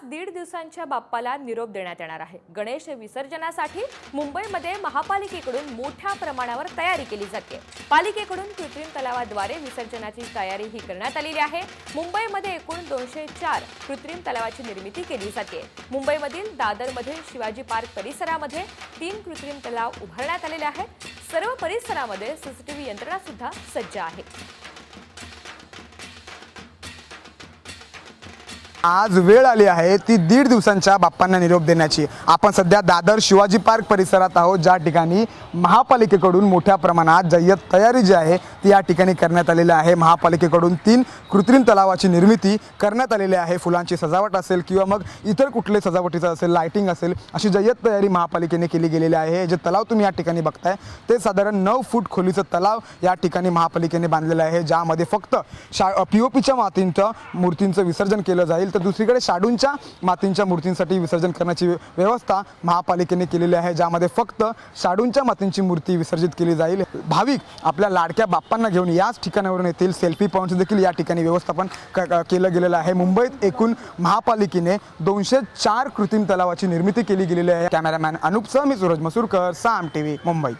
1.5 दिवसांच्या बाप्पाला निरोप देण्यात येणार आहे। गणेश विसर्जनासाठी मुंबईमध्ये महापालिकेकडून मोठ्या प्रमाणावर तयारी केली जाते। पालिकेकडून कृत्रिम तलावाद्वारे विसर्जनाची तयारी ही करण्यात आलेली आहे। मुंबईमध्ये एकूण 204 कृत्रिम तलावाची निर्मिती केली जाते। मुंबईमधील दादरमधील शिवाजी पार्क परिसरामध्ये 3 कृत्रिम तलाव उभारण्यात आलेले आहेत। सर्व परिसरामध्ये सीसीटीव्ही यंत्रणा सुद्धा सज्ज आहे। आज वेळ आली आहे ती 1.5 दिवसांच्या बाप्पांना निरोप देण्याची। आपण सध्या दादर शिवाजी पार्क परिसरात आहोत, ज्या ठिकाणी महापालिकेकडून मोठ्या प्रमाणात जय्यत तयारी जी आहे ती या ठिकाणी करण्यात आलेली आहे। महापालिकेकडून 3 कृत्रिम तलावाची निर्मिती करण्यात आलेली आहे। फुलांची सजावट असेल किंवा मग इतर कुठले सजावटीचं असेल, लाइटिंग असेल, अशी जय्यत तयारी महापालिकेने केली गेलेली आहे। जे तलाव तुम्ही या ठिकाणी बघताय ते साधारण 9 फूट खोलीचं तलाव या ठिकाणी महापालिकेने बांधलेलं आहे, ज्यामध्ये फक्त पीओपीच्या मातींच्या मूर्तींचं विसर्जन केलं जाईल, तर दुसरीकडे शाडूंच्या मातींच्या मूर्तींसाठी विसर्जन करण्याची व्यवस्था महापालिकेने केलेली आहे, ज्यामध्ये फक्त शाडूंच्या मातींची मूर्ती विसर्जित केली जाईल। भाविक आपल्या लाडक्या बाप्पांना घेऊन याच ठिकाणावरून येतील। सेल्फी पॉईंट्स देखील या ठिकाणी व्यवस्थापन केलं गेलेलं आहे। मुंबईत एकूण महापालिकेने 204 कृत्रिम तलावाची निर्मिती केली गेलेली आहे। कॅमेरामॅन अनूप सह मी सूरज मसूरकर, साम टीव्ही मुंबई।